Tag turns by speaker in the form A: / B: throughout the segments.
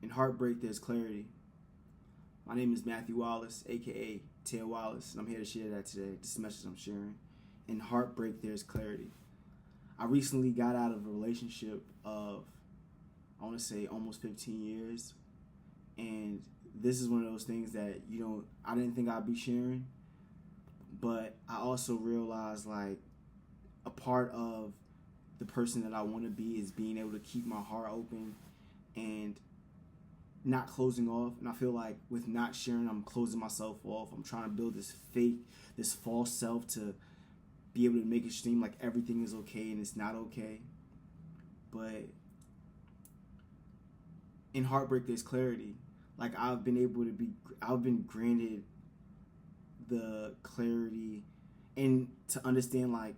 A: In Heartbreak, there's clarity. My name is Matthew Wallace, aka Tail Wallace, and I'm here to share that today. This message I'm sharing. In Heartbreak, there's clarity. I recently got out of a relationship of, I want to say, almost 15 years. And this is one of those things that, I didn't think I'd be sharing. But I also realized, like, a part of the person that I want to be is being able to keep my heart open and not closing off. And I feel like with not sharing, I'm closing myself off. I'm trying to build this false self to be able to make it seem like everything is okay and it's not okay. But in Heartbreak, there's clarity. Like, I've been granted the clarity and to understand, like,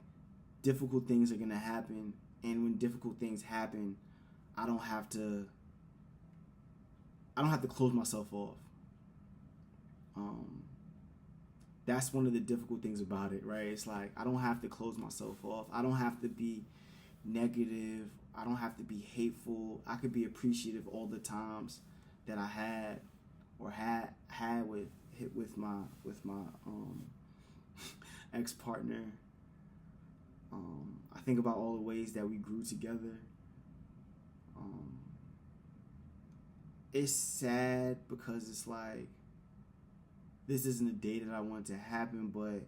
A: difficult things are going to happen. And when difficult things happen, I don't have to close myself off. That's one of the difficult things about it, right? It's like, I don't have to close myself off. I don't have to be negative. I don't have to be hateful. I could be appreciative all the times that I had with my ex-partner. I think about all the ways that we grew together. It's sad because it's like, this isn't a day that I want to happen, but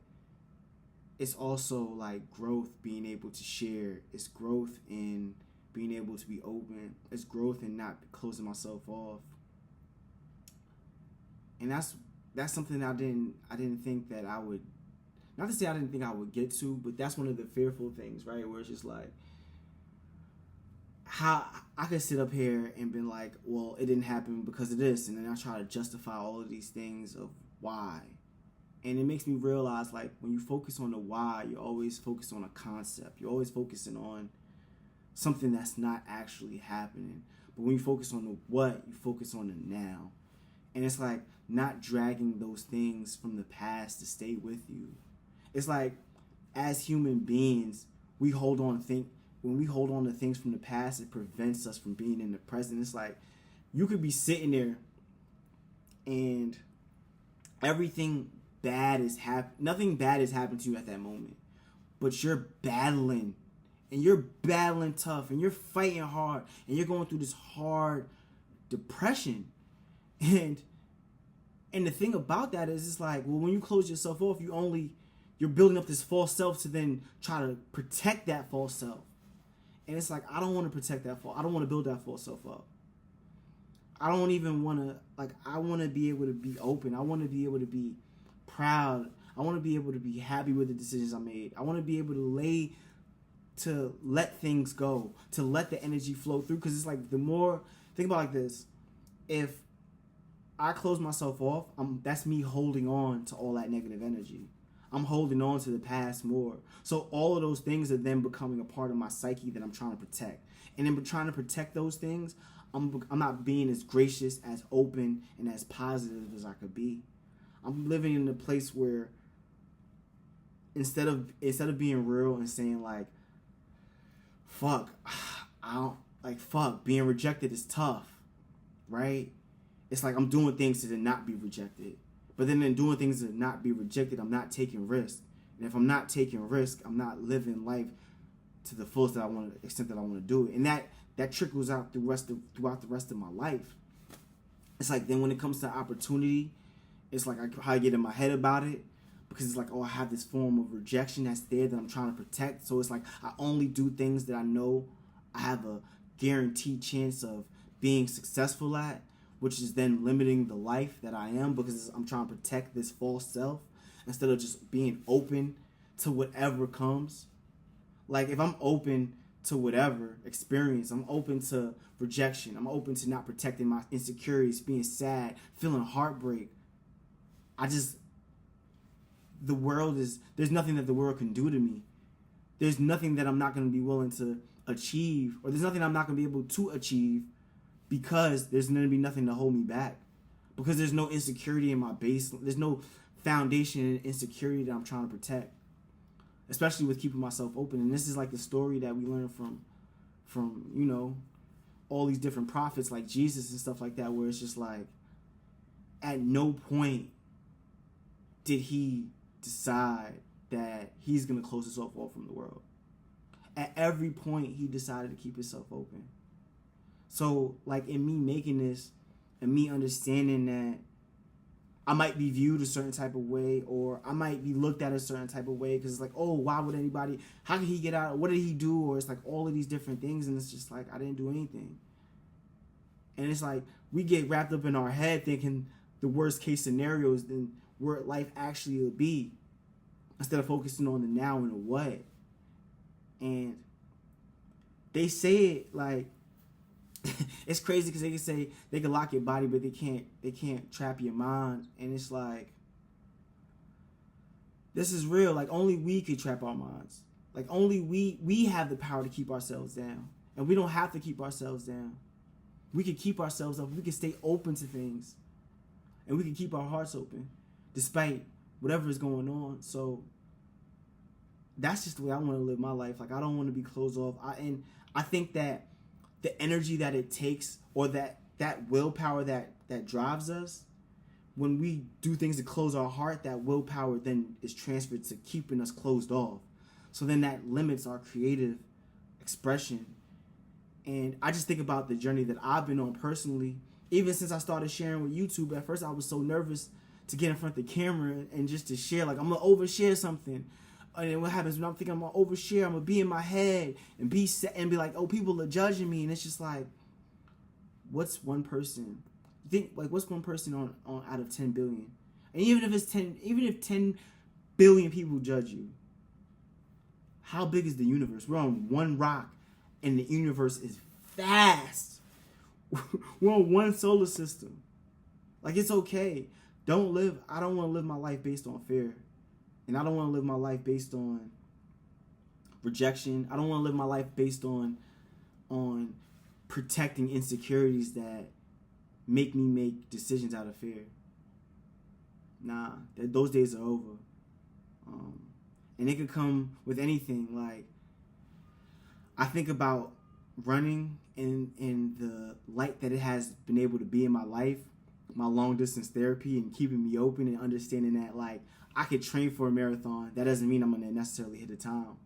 A: it's also like growth being able to share. It's growth in being able to be open. It's growth in not closing myself off. And that's something I didn't think that I would, not to say I didn't think I would get to, but that's one of the fearful things, right? Where it's just like, how I could sit up here and be like, well, it didn't happen because of this, and then I try to justify all of these things of why. And it makes me realize, like, when you focus on the why, you're always focused on a concept. You're always focusing on something that's not actually happening. But when you focus on the what, you focus on the now. And it's like not dragging those things from the past to stay with you. It's like, as human beings, when we hold on to things from the past, it prevents us from being in the present. It's like, you could be sitting there and nothing bad has happened to you at that moment, but you're battling tough and you're fighting hard and you're going through this hard depression. And the thing about that is, it's like, well, when you close yourself off, you're building up this false self to then try to protect that false self. And it's like, I don't want to protect that false. I don't want to build that false self up. I don't even want to, like, I want to be able to be open. I want to be able to be proud. I want to be able to be happy with the decisions I made. I want to be able to let things go, to let the energy flow through. Because it's like, think about it like this. If I close myself off, that's me holding on to all that negative energy. I'm holding on to the past more. So all of those things are then becoming a part of my psyche that I'm trying to protect. And in trying to protect those things, I'm not being as gracious, as open, and as positive as I could be. I'm living in a place where instead of being real and saying like, fuck, being rejected is tough, right? It's like I'm doing things to not be rejected. But then in doing things to not be rejected, I'm not taking risks. And if I'm not taking risks, I'm not living life to the fullest extent that I want to do it. And that trickles out throughout the rest of my life. It's like, then when it comes to opportunity, it's like how I get in my head about it, because it's like, oh, I have this form of rejection that's there that I'm trying to protect. So it's like, I only do things that I know I have a guaranteed chance of being successful at, which is then limiting the life that I am, because I'm trying to protect this false self instead of just being open to whatever comes. Like, if I'm open to whatever experience, I'm open to rejection, I'm open to not protecting my insecurities, being sad, feeling heartbreak. There's nothing that the world can do to me. There's nothing that I'm not going to be willing to achieve, or there's nothing I'm not going to be able to achieve, because there's going to be nothing to hold me back. Because there's no insecurity in my base. There's no foundation in insecurity that I'm trying to protect. Especially with keeping myself open. And this is like the story that we learn from all these different prophets like Jesus and stuff like that, where it's just like, at no point did he decide that he's going to close himself off from the world. At every point, he decided to keep himself open. So, like, in me making this and me understanding that I might be viewed a certain type of way, or I might be looked at a certain type of way, because it's like, oh, why would anybody, how can he get out? What did he do? Or it's like all of these different things, and it's just like, I didn't do anything. And it's like, we get wrapped up in our head thinking the worst case scenarios than where life actually will be, instead of focusing on the now and the what. And they say it like, it's crazy because they can say they can lock your body, but they can't trap your mind. And it's like, this is real. Like, only we could trap our minds. Like, only we have the power to keep ourselves down. And we don't have to keep ourselves down. We can keep ourselves up. We can stay open to things. And we can keep our hearts open despite whatever is going on. So that's just the way I want to live my life. Like, I don't want to be closed off. I think that the energy that it takes, or that willpower that drives us, when we do things to close our heart, that willpower then is transferred to keeping us closed off. So then that limits our creative expression. And I just think about the journey that I've been on personally. Even since I started sharing with YouTube, at first I was so nervous to get in front of the camera and just to share. Like, I'm going to overshare something. And then what happens when I'm thinking I'm going to overshare, I'm going to be in my head and be set and be like, oh, people are judging me. And it's just like, what's one person? You think, like, what's one person on out of 10 billion? And even if 10 billion people judge you, how big is the universe? We're on one rock and the universe is vast. We're on one solar system. Like, it's okay. I don't want to live my life based on fear. And I don't want to live my life based on rejection. I don't want to live my life based on protecting insecurities that make me make decisions out of fear. Nah, those days are over. And it could come with anything. Like, I think about running and the light that it has been able to be in my life, my long distance therapy, and keeping me open and understanding that, like, I could train for a marathon. That doesn't mean I'm going to necessarily hit the time.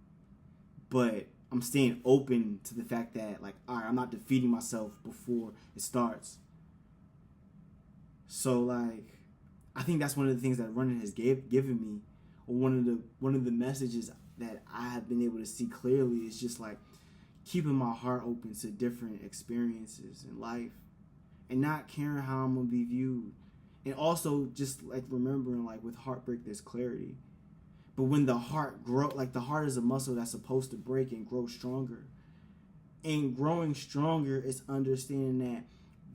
A: But I'm staying open to the fact that, like, all right, I'm not defeating myself before it starts. So, like, I think that's one of the things that running has given me, or one of the messages that I have been able to see clearly is just, like, keeping my heart open to different experiences in life and not caring how I'm going to be viewed. And also just, like, remembering, like, with heartbreak, there's clarity. But when the heart the heart is a muscle that's supposed to break and grow stronger. And growing stronger is understanding that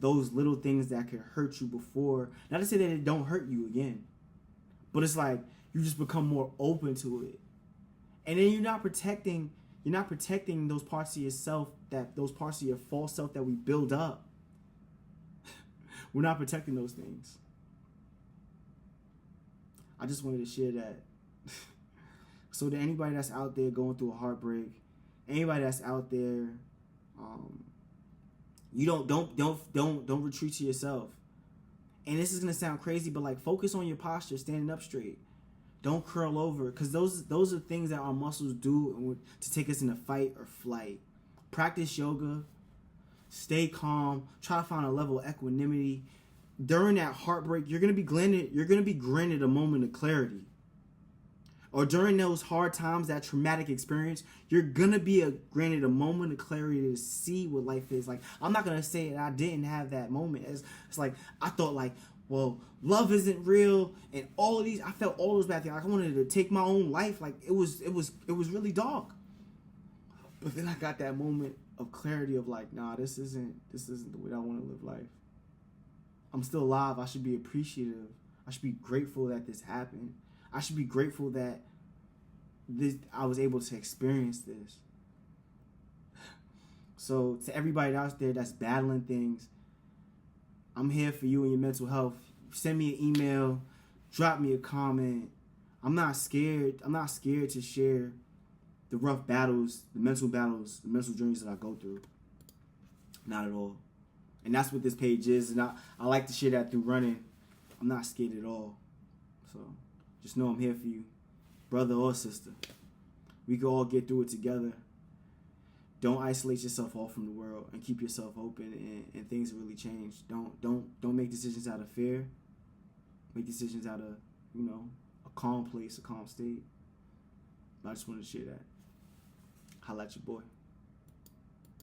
A: those little things that could hurt you before, not to say that it don't hurt you again, but it's like you just become more open to it. And then you're not protecting those parts of yourself, those parts of your false self that we build up. We're not protecting those things. I just wanted to share that. So to anybody that's out there going through a heartbreak, anybody that's out there, you don't retreat to yourself. And this is gonna sound crazy, but, like, focus on your posture, standing up straight. Don't curl over, because those are things that our muscles do to take us into fight or flight. Practice yoga. Stay calm. Try to find a level of equanimity. During that heartbreak, you're gonna be granted a moment of clarity. Or during those hard times, that traumatic experience, you're gonna be granted a moment of clarity to see what life is. Like, I'm not gonna say that I didn't have that moment. It's like I thought, like, well, love isn't real, and all of these, I felt all those bad things. Like, I wanted to take my own life. Like, it was really dark. But then I got that moment of clarity of, like, nah, this isn't the way I want to live life. I'm still alive. I should be appreciative. I should be grateful that this happened. I should be grateful that I was able to experience this. So to everybody out there that's battling things, I'm here for you and your mental health. Send me an email, drop me a comment. I'm not scared. I'm not scared to share the rough battles, the mental journeys that I go through. Not at all. And that's what this page is. And I like to share that through running. I'm not scared at all. So just know I'm here for you, brother or sister. We can all get through it together. Don't isolate yourself off from the world, and keep yourself open, and things really change. Don't make decisions out of fear. Make decisions out of, a calm place, a calm state. I just wanted to share that. Holla at your boy.